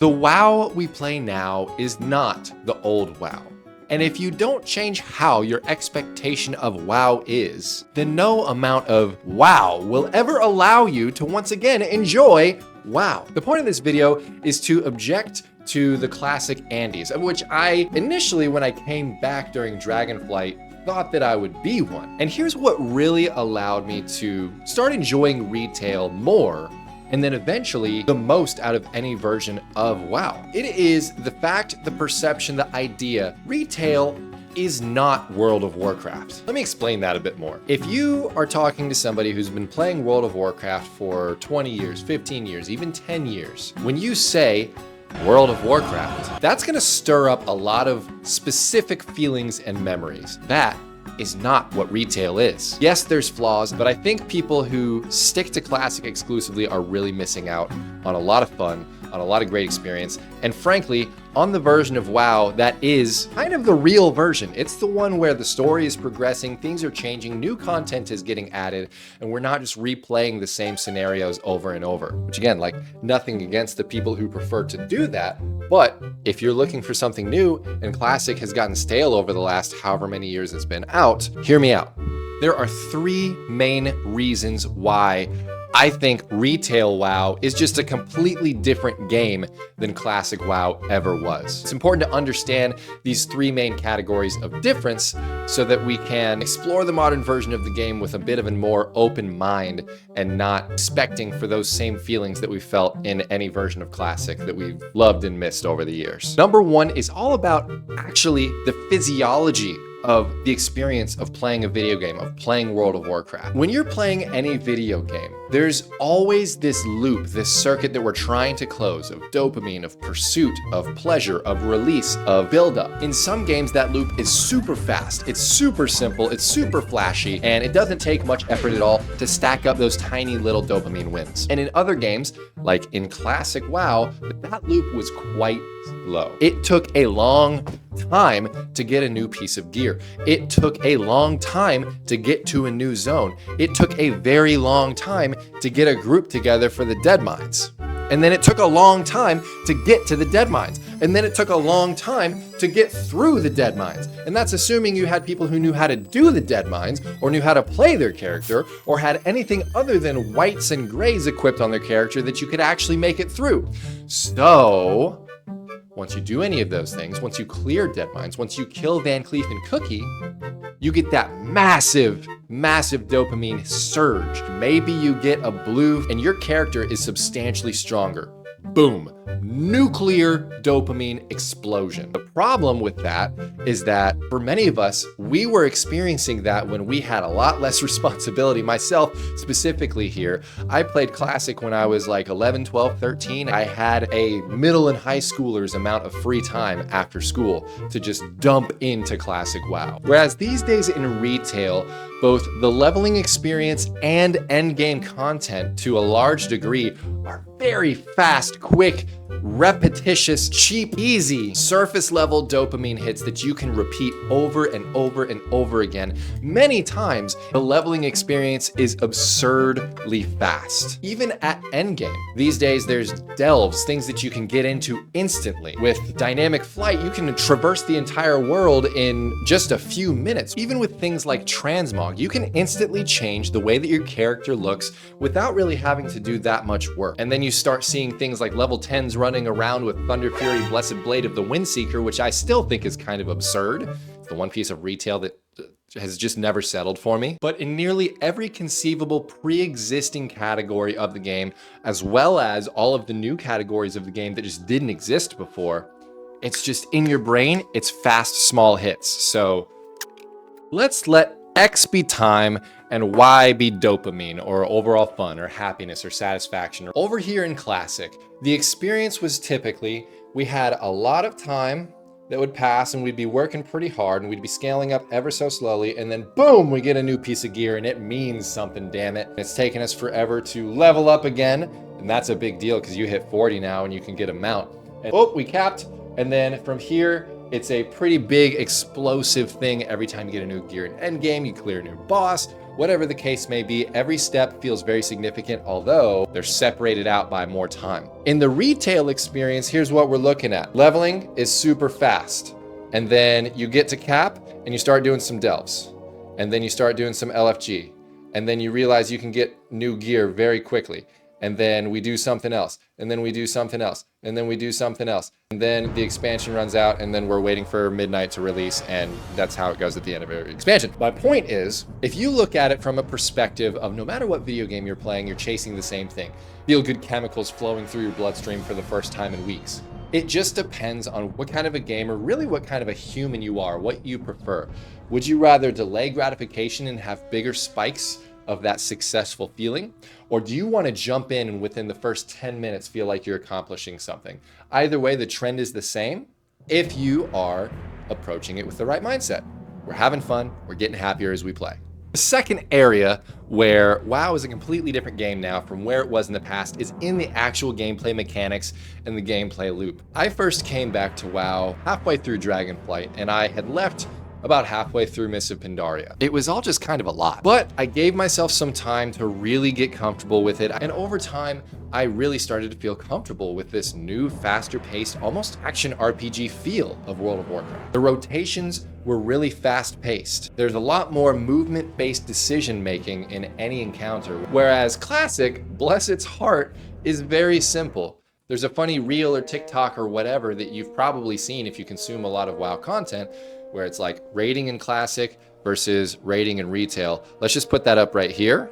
The WoW we play now is not the old WoW. And if you don't change how your expectation of WoW is, then no amount of WoW will ever allow you to once again enjoy WoW. The point of this video is to object to the classic Andes, of which I initially, when I came back during Dragonflight, thought that I would be one. And here's what really allowed me to start enjoying retail more, and then eventually the most out of any version of WoW. It is the fact, the perception, the idea. Retail is not World of Warcraft. Let me explain that a bit more. If you are talking to somebody who's been playing World of Warcraft for 20 years, 15 years, even 10 years, when you say World of Warcraft, that's gonna stir up a lot of specific feelings and memories. That is not what retail is. Yes, there's flaws, but I think people who stick to Classic exclusively are really missing out on a lot of fun, on a lot of great experience, and frankly, on the version of WoW that is kind of the real version. It's the one where the story is progressing, things are changing, new content is getting added, and we're not just replaying the same scenarios over and over. Which again, like, nothing against the people who prefer to do that, but if you're looking for something new and Classic has gotten stale over the last however many years it's been out, hear me out. There are three main reasons why I think retail WoW is just a completely different game than Classic WoW ever was. It's important to understand these three main categories of difference so that we can explore the modern version of the game with a bit of a more open mind and not expecting for those same feelings that we felt in any version of Classic that we've loved and missed over the years. Number one is all about actually the physiology of the experience of playing a video game, of playing World of Warcraft. When you're playing any video game, there's always this loop, this circuit that we're trying to close of dopamine, of pursuit, of pleasure, of release, of buildup. In some games, that loop is super fast, it's super simple, it's super flashy, and it doesn't take much effort at all to stack up those tiny little dopamine wins. And in other games, like in Classic WoW, that loop was quite slow. It took a long time to get a new piece of gear. It took a long time to get to a new zone. It took a very long time to get a group together for the Deadmines. And then it took a long time to get to the Deadmines. And then it took a long time to get through the Deadmines. And that's assuming you had people who knew how to do the Deadmines, or knew how to play their character, or had anything other than whites and grays equipped on their character that you could actually make it through. So once you do any of those things, once you clear Deadmines, once you kill Van Cleef and Cookie, you get that massive dopamine surge. Maybe you get a blue and your character is substantially stronger. Boom. Nuclear dopamine explosion. The problem with that is that for many of us, we were experiencing that when we had a lot less responsibility. Myself specifically here, I played Classic when I was like 11, 12, 13. I had a middle and high schoolers amount of free time after school to just dump into Classic WoW. Whereas these days in retail, both the leveling experience and endgame content to a large degree are very fast, quick, repetitious, cheap, easy, surface level dopamine hits that you can repeat over and over and over again. Many times, the leveling experience is absurdly fast. Even at endgame. These days, there's delves, things that you can get into instantly. With Dynamic Flight, you can traverse the entire world in just a few minutes. Even with things like Transmog, you can instantly change the way that your character looks without really having to do that much work. And then you start seeing things like level 10s running around with Thunder Fury, Blessed Blade of the Windseeker, which I still think is kind of absurd. It's the one piece of retail that has just never settled for me. But in nearly every conceivable pre-existing category of the game, as well as all of the new categories of the game that just didn't exist before, it's just in your brain, it's fast, small hits. So let's let X be time and Y be dopamine, or overall fun, or happiness, or satisfaction. Over here in Classic, the experience was typically, we had a lot of time that would pass and we'd be working pretty hard and we'd be scaling up ever so slowly, and then boom, we get a new piece of gear and it means something, damn it. It's taken us forever to level up again, and that's a big deal because you hit 40 now and you can get a mount. And oh, we capped, and then from here, it's a pretty big explosive thing every time you get a new gear in endgame, you clear a new boss, whatever the case may be, every step feels very significant, although they're separated out by more time. In the retail experience, here's what we're looking at. Leveling is super fast. And then you get to cap and you start doing some delves. And then you start doing some LFG. And then you realize you can get new gear very quickly. And then we do something else. And then we do something else. And then we do something else. And then the expansion runs out and then we're waiting for midnight to release, and that's how it goes at the end of every expansion. My point is, if you look at it from a perspective of no matter what video game you're playing, you're chasing the same thing. Feel good chemicals flowing through your bloodstream for the first time in weeks. It just depends on what kind of a gamer, really what kind of a human you are, what you prefer. Would you rather delay gratification and have bigger spikes of that successful feeling? Or do you want to jump in and within the first 10 minutes feel like you're accomplishing something? Either way, the trend is the same if you are approaching it with the right mindset. We're having fun, we're getting happier as we play. The second area where WoW is a completely different game now from where it was in the past is in the actual gameplay mechanics and the gameplay loop. I first came back to WoW halfway through Dragonflight, and I had left about halfway through Mists of Pandaria. It was all just kind of a lot, but I gave myself some time to really get comfortable with it. And over time, I really started to feel comfortable with this new, faster paced, almost action RPG feel of World of Warcraft. The rotations were really fast paced. There's a lot more movement based decision making in any encounter. Whereas Classic, bless its heart, is very simple. There's a funny reel or TikTok or whatever that you've probably seen if you consume a lot of WoW content, where it's like rating in Classic versus rating in retail. Let's just put that up right here.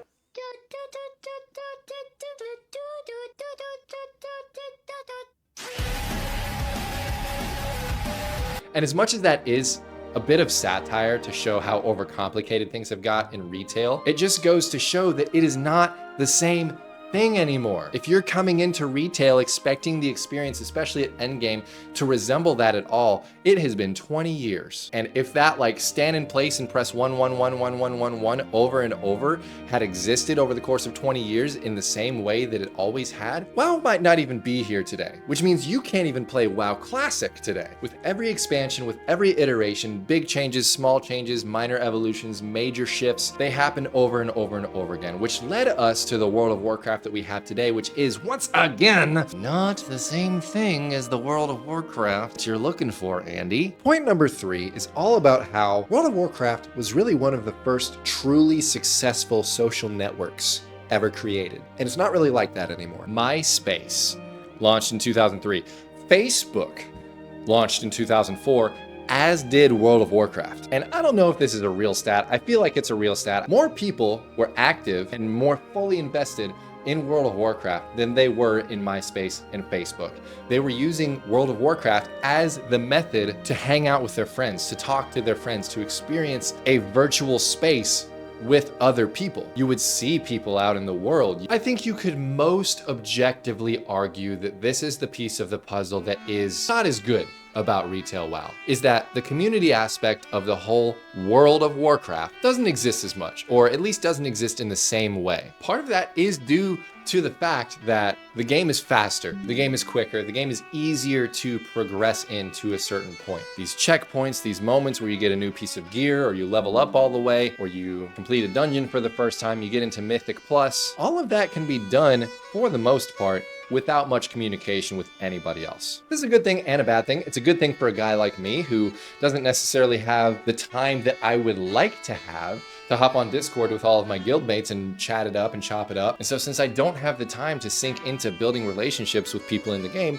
And as much as that is a bit of satire to show how overcomplicated things have got in retail, it just goes to show that it is not the same thing anymore. If you're coming into retail expecting the experience, especially at endgame, to resemble that at all, it has been 20 years. And if that like stand in place and press 1111111 over and over had existed over the course of 20 years in the same way that it always had, WoW might not even be here today, which means you can't even play WoW Classic today. With every expansion, with every iteration, big changes, small changes, minor evolutions, major shifts, they happen over and over and over again, which led us to the World of Warcraft that we have today, which is once again not the same thing as the World of Warcraft you're looking for, Andy. Point number 3 is all about how World of Warcraft was really one of the first truly successful social networks ever created. And it's not really like that anymore. MySpace launched in 2003. Facebook launched in 2004, as did World of Warcraft. And I don't know if this is a real stat. I feel like it's a real stat. More people were active and more fully invested in World of Warcraft than they were in MySpace and Facebook. They were using World of Warcraft as the method to hang out with their friends, to talk to their friends, to experience a virtual space with other people. You would see people out in the world. I think you could most objectively argue that this is the piece of the puzzle that is not as good about retail WoW, is that the community aspect of the whole World of Warcraft doesn't exist as much, or at least doesn't exist in the same way. Part of that is due to the fact that the game is faster, the game is quicker, the game is easier to progress into a certain point. These checkpoints, these moments where you get a new piece of gear, or you level up all the way, or you complete a dungeon for the first time, you get into Mythic Plus, all of that can be done, for the most part, without much communication with anybody else. This is a good thing and a bad thing. It's a good thing for a guy like me who doesn't necessarily have the time that I would like to have to hop on Discord with all of my guildmates and chat it up and chop it up. And so since I don't have the time to sink into building relationships with people in the game,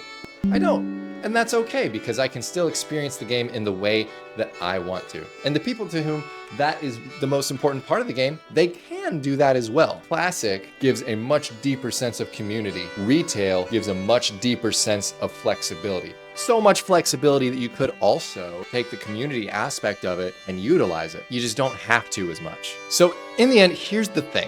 I don't. And that's okay, because I can still experience the game in the way that I want to. And the people to whom that is the most important part of the game, they can do that as well. Classic gives a much deeper sense of community. Retail gives a much deeper sense of flexibility. So much flexibility that you could also take the community aspect of it and utilize it. You just don't have to as much. So in the end, here's the thing.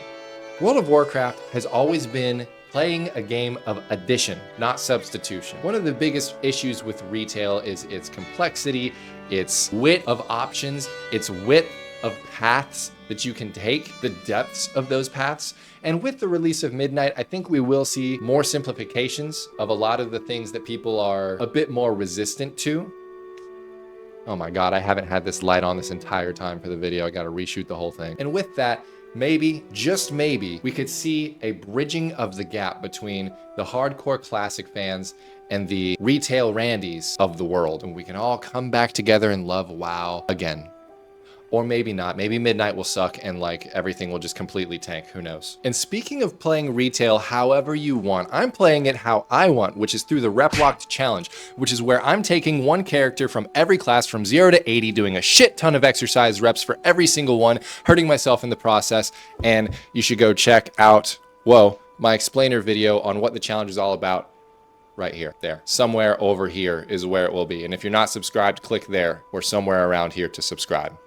World of Warcraft has always been playing a game of addition, not substitution. One of the biggest issues with retail is its complexity, its width of options, its width of paths that you can take, the depths of those paths. And with the release of Midnight, I think we will see more simplifications of a lot of the things that people are a bit more resistant to. Oh my God, I haven't had this light on this entire time for the video. I gotta reshoot the whole thing. And with that, maybe, just maybe, we could see a bridging of the gap between the hardcore classic fans and the retail Randys of the world, and we can all come back together and love WoW again. Or maybe not. Maybe Midnight will suck and like everything will just completely tank. Who knows? And speaking of playing retail however you want, I'm playing it how I want, which is through the Rep Locked Challenge, which is where I'm taking one character from every class from 0 to 80, doing a shit ton of exercise reps for every single one, hurting myself in the process. And you should go check out, my explainer video on what the challenge is all about. Right here, there. Somewhere over here is where it will be. And if you're not subscribed, click there or somewhere around here to subscribe.